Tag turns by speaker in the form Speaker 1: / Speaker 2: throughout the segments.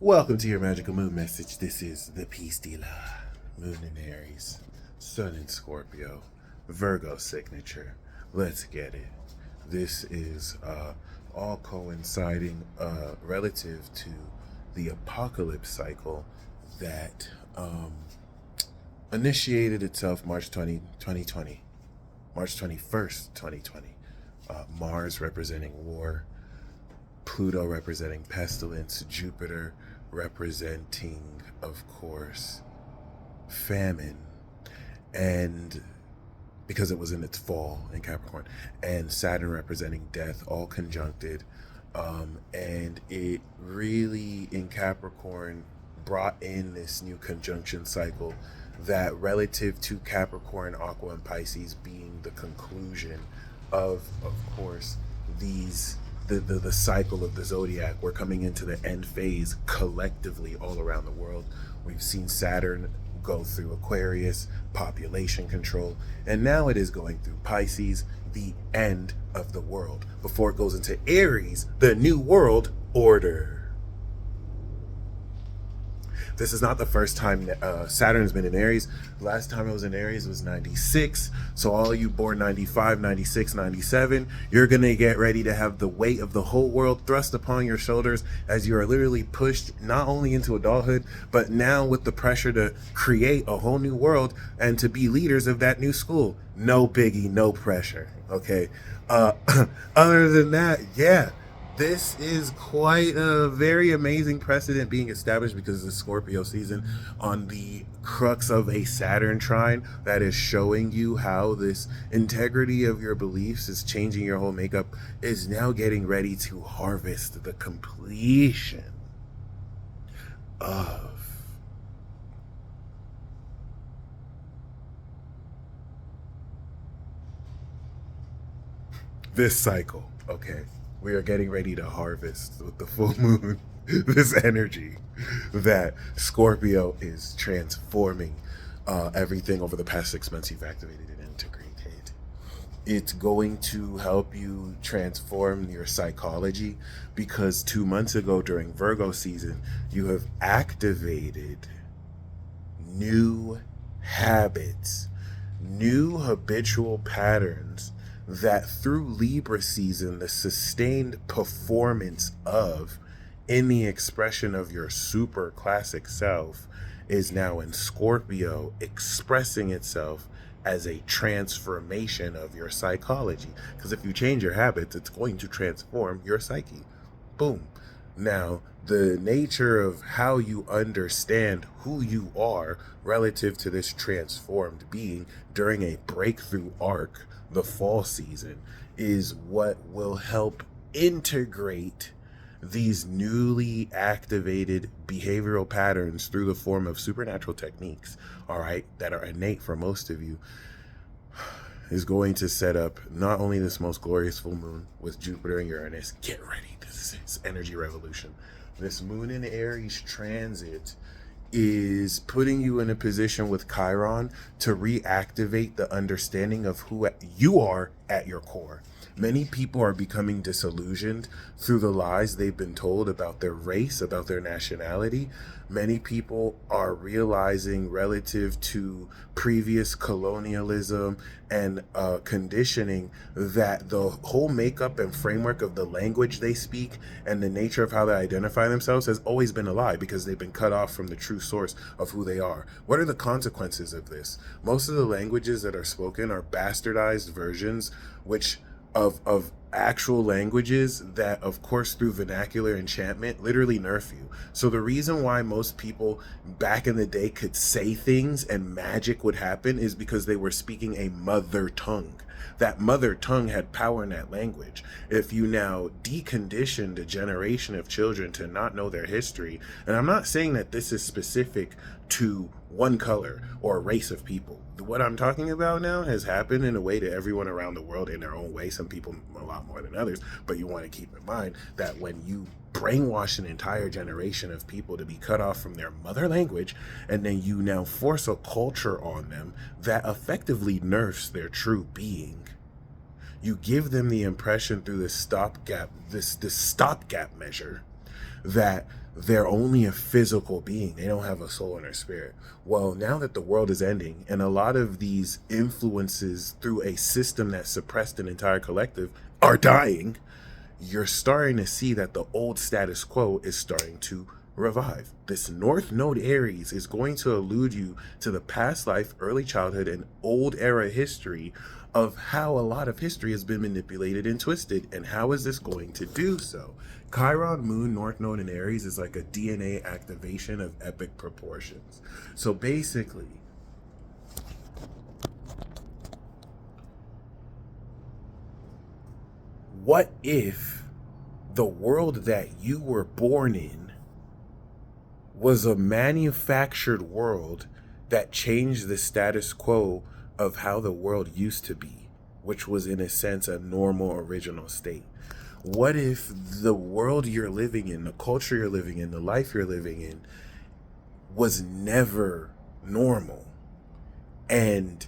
Speaker 1: Welcome to your magical moon message. This is the Peace Dealer. Moon in Aries, Sun in Scorpio, Virgo signature. Let's get it. This is all coinciding relative to the apocalypse cycle that initiated itself March 2020, March 21st, 2020. Mars representing war, Pluto representing pestilence, Jupiter representing, of course, famine, and because it was in its fall in Capricorn, and Saturn representing death, all conjuncted. And it really, in Capricorn, brought in this new conjunction cycle that, relative to Capricorn, Aqua, and Pisces being the conclusion of course, these the cycle of the zodiac. We're coming into the end phase collectively all around the world. We've seen Saturn go through Aquarius, population control, and now it is going through Pisces, the end of the world, before it goes into Aries, the new world order. This is not the first time that Saturn's been in Aries. Last time it was in Aries was 96. So all you born 95, 96, 97, you're going to get ready to have the weight of the whole world thrust upon your shoulders as you are literally pushed not only into adulthood, but now with the pressure to create a whole new world and to be leaders of that new school. No biggie, no pressure. Okay. Other than that, yeah. This is quite a very amazing precedent being established because of the Scorpio season on the crux of a Saturn trine that is showing you how this integrity of your beliefs is changing your whole makeup, is now getting ready to harvest the completion of this cycle. Okay. We are getting ready to harvest with the full moon this energy that Scorpio is transforming everything over the past 6 months you've activated and integrated. It's going to help you transform your psychology because 2 months ago during Virgo season, you have activated new habits, new habitual patterns that through Libra season, the sustained performance of in the expression of your super classic self is now in Scorpio, expressing itself as a transformation of your psychology. Because if you change your habits, it's going to transform your psyche. Boom. Now, the nature of how you understand who you are relative to this transformed being during a breakthrough arc, the fall season, is what will help integrate these newly activated behavioral patterns through the form of supernatural techniques, all right, that are innate for most of you, is going to set up not only this most glorious full moon with Jupiter and Uranus. Get ready, this is energy revolution. This moon in Aries transit is putting you in a position with Chiron to reactivate the understanding of who you are at your core. Many people are becoming disillusioned through the lies they've been told about their race, about their nationality. Many people are realizing, relative to previous colonialism and conditioning, that the whole makeup and framework of the language they speak and the nature of how they identify themselves has always been a lie because they've been cut off from the true source of who they are. What are the consequences of this? Most of the languages that are spoken are bastardized versions, which of actual languages that, of course, through vernacular enchantment, literally nerf you. So the reason why most people back in the day could say things and magic would happen is because they were speaking a mother tongue. That mother tongue had power in that language. If you now deconditioned a generation of children to not know their history, and I'm not saying that this is specific to one color or a race of people. What I'm talking about now has happened in a way to everyone around the world in their own way. Some people a lot more than others, but you want to keep in mind that when you brainwash an entire generation of people to be cut off from their mother language, and then you now force a culture on them that effectively nerfs their true being, you give them the impression through this stopgap measure that they're only a physical being. They don't have a soul and a spirit. Well, now that the world is ending and a lot of these influences through a system that suppressed an entire collective are dying, you're starting to see that the old status quo is starting to revive. This North Node Aries is going to allude you to the past life, early childhood, and old era history of how a lot of history has been manipulated and twisted. And how is this going to do so? Chiron, Moon, North Node, and Aries is like a DNA activation of epic proportions. So basically, what if the world that you were born in was a manufactured world that changed the status quo of how the world used to be, which was in a sense a normal original state? What if the world you're living in, the culture you're living in, the life you're living in was never normal, and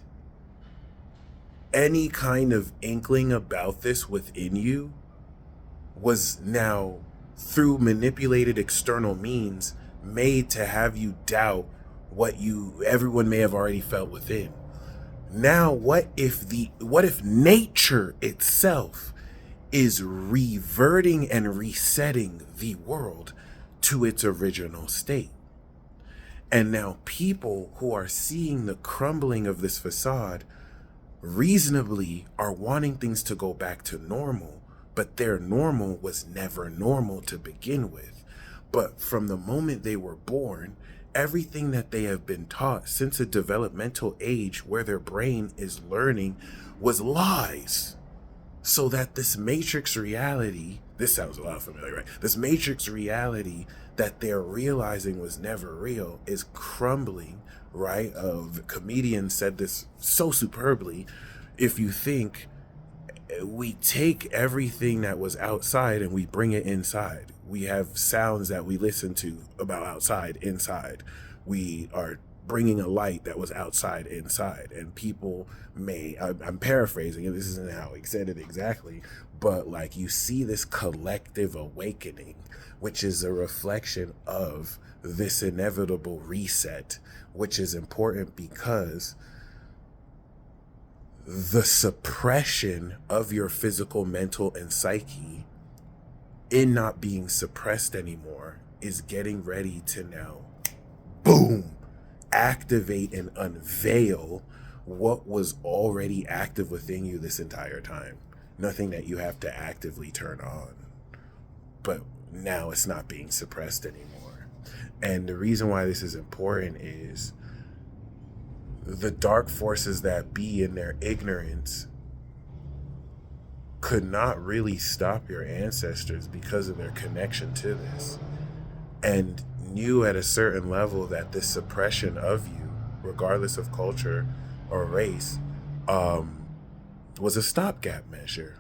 Speaker 1: any kind of inkling about this within you was now, through manipulated external means, made to have you doubt what everyone may have already felt within? Now, what if nature itself is reverting and resetting the world to its original state? And now people who are seeing the crumbling of this facade reasonably are wanting things to go back to normal, but their normal was never normal to begin with. But from the moment they were born, everything that they have been taught since a developmental age where their brain is learning was lies. So that this matrix reality, this sounds a lot familiar, right? This matrix reality that they're realizing was never real is crumbling, right? The comedian said this so superbly. If you think, we take everything that was outside and we bring it inside. We have sounds that we listen to about outside, inside. We are bringing a light that was outside, inside. And people I'm paraphrasing, and this isn't how he said it exactly, but like you see this collective awakening, which is a reflection of this inevitable reset, which is important because the suppression of your physical, mental, and psyche in not being suppressed anymore is getting ready to now, boom, activate and unveil what was already active within you this entire time. Nothing that you have to actively turn on, but now it's not being suppressed anymore. And the reason why this is important is the dark forces that be in their ignorance could not really stop your ancestors because of their connection to this, and knew at a certain level that this suppression of you, regardless of culture or race, was a stopgap measure.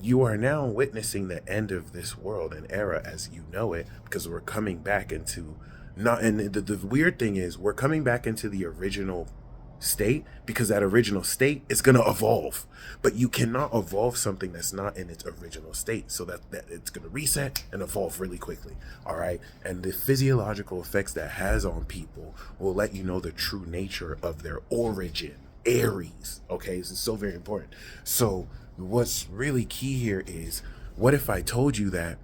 Speaker 1: You are now witnessing the end of this world and era as you know it, because we're coming back into the weird thing is we're coming back into the original state, because that original state is going to evolve, but you cannot evolve something that's not in its original state, so that it's going to reset and evolve really quickly. All right, and the physiological effects that has on people will let you know the true nature of their origin. Aries, okay, this is so very important. So what's really key here is, what if I told you that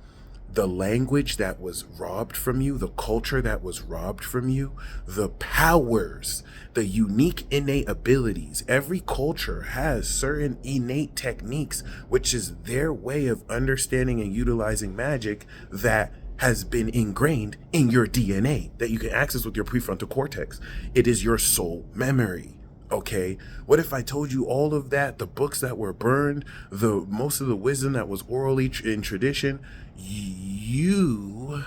Speaker 1: the language that was robbed from you, the culture that was robbed from you, the powers, the unique innate abilities, every culture has certain innate techniques, which is their way of understanding and utilizing magic that has been ingrained in your DNA that you can access with your prefrontal cortex. It is your soul memory. Okay, what if I told you all of that, the books that were burned, the most of the wisdom that was orally in tradition? You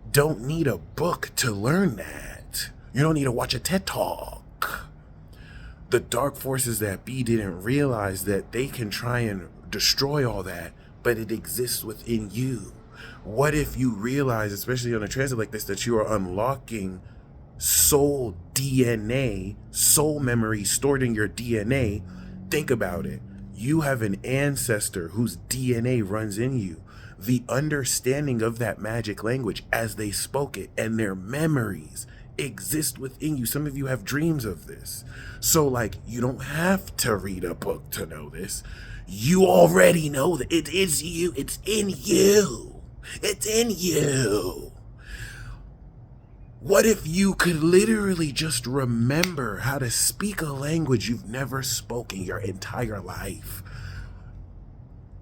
Speaker 1: don't need a book to learn that. You don't need to watch a TED Talk. The dark forces that be didn't realize that they can try and destroy all that, but it exists within you. What if you realize, especially on a transit like this, that you are unlocking soul DNA, soul memory stored in your DNA? Think about it. You have an ancestor whose DNA runs in you. the understanding of that magic language as they spoke it, and their memories exist within you. Some of you have dreams of this. So like, you don't have to read a book to know this. You already know that it is you. It's in you. It's in you. What if you could literally just remember how to speak a language you've never spoken your entire life?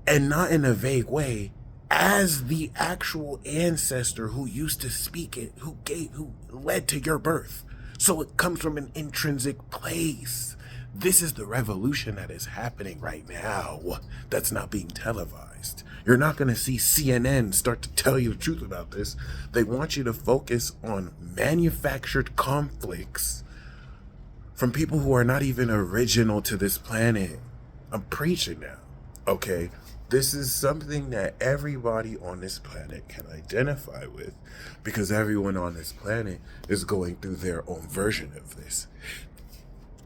Speaker 1: And not in a vague way, as the actual ancestor who used to speak it, who led to your birth. So it comes from an intrinsic place. This is the revolution that is happening right now that's not being televised. You're not going to see CNN start to tell you the truth about this. They want you to focus on manufactured conflicts from people who are not even original to this planet. I'm preaching now, okay? This is something that everybody on this planet can identify with, because everyone on this planet is going through their own version of this.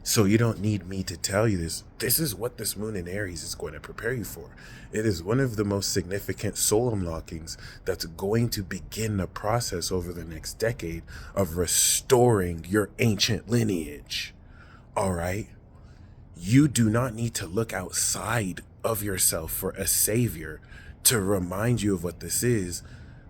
Speaker 1: So you don't need me to tell you this. This is what this moon in Aries is going to prepare you for. It is one of the most significant soul unlockings that's going to begin the process over the next decade of restoring your ancient lineage. All right? You do not need to look outside of yourself for a savior to remind you of what this is.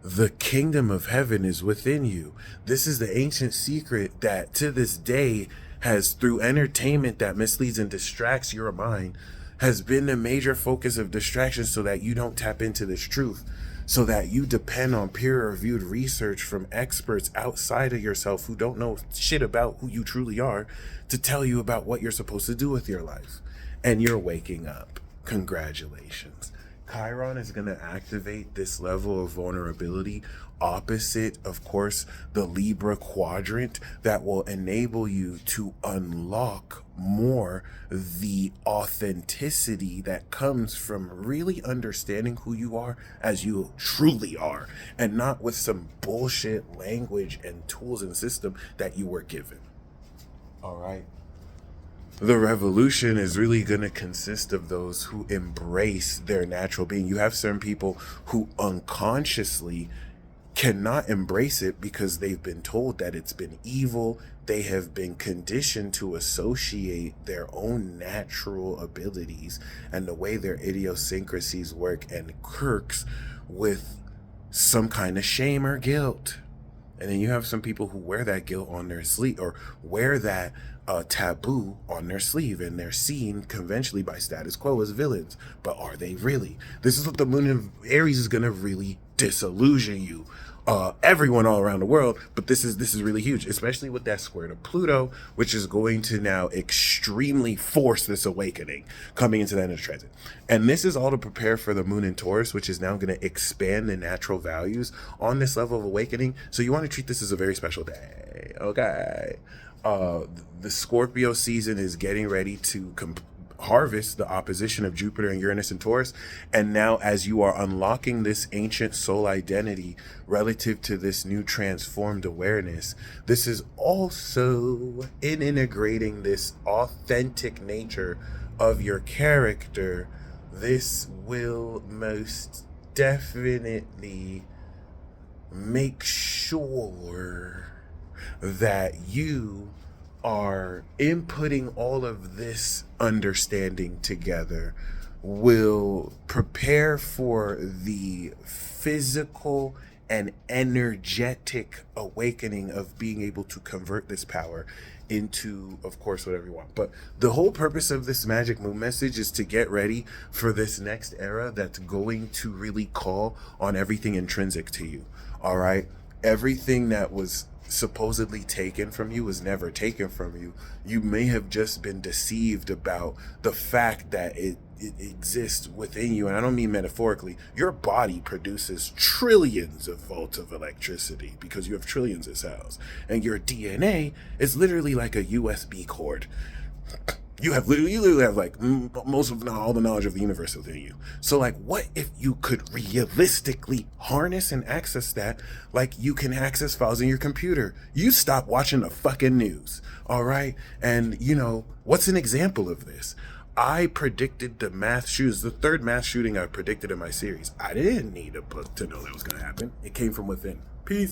Speaker 1: The kingdom of heaven is within you. This is the ancient secret that to this day has, through entertainment that misleads and distracts your mind, has been a major focus of distraction so that you don't tap into this truth, so that you depend on peer-reviewed research from experts outside of yourself who don't know shit about who you truly are to tell you about what you're supposed to do with your life. And you're waking up. Congratulations. Chiron is going to activate this level of vulnerability opposite, of course, the Libra quadrant that will enable you to unlock more the authenticity that comes from really understanding who you are as you truly are, and not with some bullshit language and tools and system that you were given. All right. The revolution is really going to consist of those who embrace their natural being. You have certain people who unconsciously cannot embrace it because they've been told that it's been evil. They have been conditioned to associate their own natural abilities and the way their idiosyncrasies work and quirks with some kind of shame or guilt. And then you have some people who wear that guilt on their sleeve, or wear that taboo on their sleeve, and they're seen conventionally by status quo as villains. But are they really? This is what the moon in Aries is going to really disillusion you. Everyone all around the world, but this is really huge, especially with that square to Pluto, which is going to now extremely force this awakening coming into that end of transit. And this is all to prepare for the moon in Taurus, which is now going to expand the natural values on this level of awakening. So you want to treat this as a very special day, okay? The Scorpio season is getting ready to harvest the opposition of Jupiter and Uranus and Taurus. And now, as you are unlocking this ancient soul identity relative to this new transformed awareness, this is also in integrating this authentic nature of your character. This will most definitely make sure that you are inputting all of this understanding together, will prepare for the physical and energetic awakening of being able to convert this power into, of course, whatever you want. But the whole purpose of this Magic Moon message is to get ready for this next era that's going to really call on everything intrinsic to you. All right? Everything that was supposedly taken from you was never taken from you. You may have just been deceived about the fact that it exists within you. And I don't mean metaphorically. Your body produces trillions of volts of electricity because you have trillions of cells, and your DNA is literally like a USB cord. You literally have like most of all the knowledge of the universe within you. So like, what if you could realistically harness and access that like you can access files in your computer? You stop watching the fucking news, all right? And you know, what's an example of this? I predicted the mass shootings, the third mass shooting I predicted in my series. I didn't need a book to know that was going to happen. It came from within.